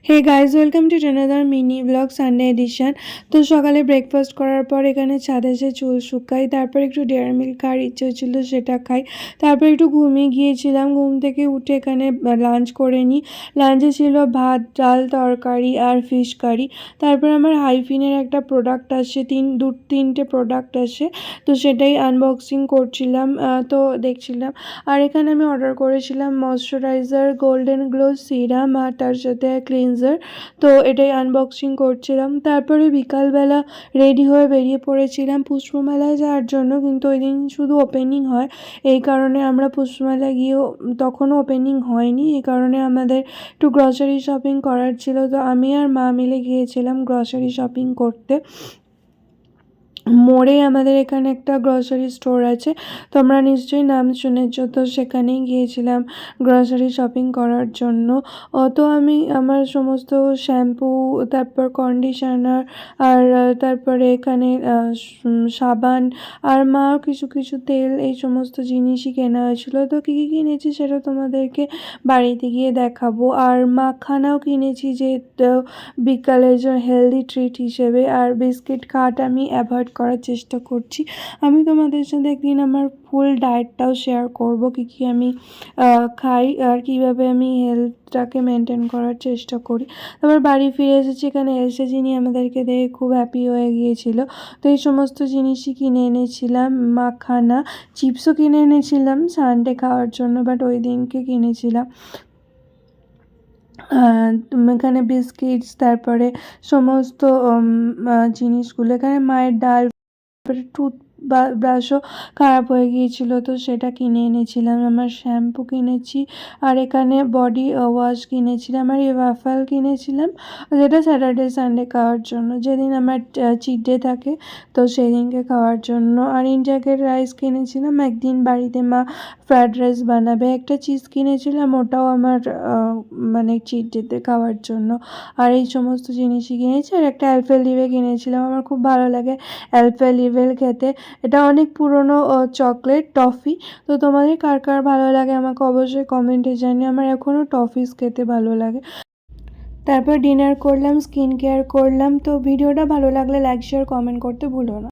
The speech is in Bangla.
Hey guys, welcome to another mini blog Sunday edition. তো সকালে ব্রেকফাস্ট করার পর এখানে ছাদে এসে চুল শুকাই, তারপর একটু ডেয়ারি মিল্ক খাওয়ার ইচ্ছে হচ্ছিলো, সেটা খাই। তারপর একটু ঘুমিয়ে গিয়েছিলাম, ঘুম থেকে উঠে এখানে লাঞ্চ করে নিই। লাঞ্চে ছিল ভাত, ডাল, তরকারি আর ফিশ কারি। তারপর আমার হাইফিনের একটা প্রোডাক্ট আসে, তিনটে প্রোডাক্ট আসে, তো সেটাই আনবক্সিং করছিলাম, তো দেখছিলাম। আর এখানে আমি অর্ডার করেছিলাম ময়শ্চারাইজার, গোল্ডেন গ্লো সিরাম আর তার সাথে ক্লিনজার, তো এটাই আনবক্সিং করছিলাম। তারপরে বিকালবেলা রেডি হয়ে বেরিয়ে পড়েছিলাম পুষ্পমেলায় যাওয়ার জন্য, কিন্তু ওই দিন শুধু ওপেনিং হয়, এই কারণে আমরা পুষ্পমেলায় গিয়েও তখনও ওপেনিং হয়নি, এই কারণে আমাদের একটু গ্রসারি শপিং করার ছিল। তো আমি আর মা মিলে গিয়েছিলাম গ্রসারি শপিং করতে। মোড়ে আমাদের এখানে একটা গ্রসারি স্টোর আছে, তোমরা নিশ্চয়ই নাম শুনেছো, তো সেখানেই গিয়েছিলাম গ্রসারি শপিং করার জন্য। তো আমি আমার সমস্ত শ্যাম্পু, তারপর কন্ডিশনার, আর তারপরে এখানে সাবান আর মার কিছু কিছু তেল, এই সমস্ত জিনিসই কেনা হয়েছিল। তো কী কী কিনেছি সেটা তোমাদেরকে বাড়িতে গিয়ে দেখাবো। আর মাখানাও কিনেছি, যে বিকালের জন্য হেলদি ট্রিট হিসেবে। আর বিস্কিট খাওয়াটা আমি অ্যাভয়েড করার চেষ্টা করছি। আমি তোমাদের সাথে একদিন আমার ফুল ডায়েটটাও শেয়ার করব, কী কী আমি খাই আর কীভাবে আমি হেলথটাকে মেনটেন করার চেষ্টা করি। তারপর বাড়ি ফিরে এসেছি, এখানে এসে যিনি আমাদেরকে দেখে খুব হ্যাপি হয়ে গিয়েছিল। তো এই সমস্ত জিনিসই কিনে এনেছিলাম, মাখানা, চিপসও কিনে এনেছিলাম সানডে খাওয়ার জন্য, বাট ওই দিনকে কিনেছিলাম। এখানে বিস্কিটস, তারপরে সমস্ত জিনিসগুলো, এখানে মায়ের ডাল, তারপরে ব্রাশও খারাপ হয়ে গিয়েছিলো, তো সেটা কিনে এনেছিলাম। আমার শ্যাম্পু কিনেছি, আর এখানে বডি ওয়াশ কিনেছিলাম, আর এই ওয়াফেল কিনেছিলাম, যেটা স্যাটারডে সানডে খাওয়ার জন্য, যেদিন আমার চিট ডে থাকে তো সেই দিনকে খাওয়ার জন্য। আর ইন্ডিয়াকের রাইস কিনেছিলাম, একদিন বাড়িতে মা ফ্রায়েড রাইস বানাবে। একটা চিজ কিনেছিলাম, ওটাও আমার মানে চিট ডেতে খাওয়ার জন্য। আর এই সমস্ত জিনিসই কিনেছি। আর একটা অ্যালপেনলিবে কিনেছিলাম, আমার খুব ভালো লাগে অ্যালপেনলিবেল খেতে। এটা অনেক পুরনো চকলেট টফি। তো তোমাদের কার কার ভালো লাগে আমাকে অবশ্যই কমেন্টে জানিও। আমার এখনও টফিস খেতে ভালো লাগে। তারপর ডিনার করলাম, স্কিন কেয়ার করলাম। তো ভিডিওটা ভালো লাগলে লাইক, শেয়ার, কমেন্ট করতে ভুলো না।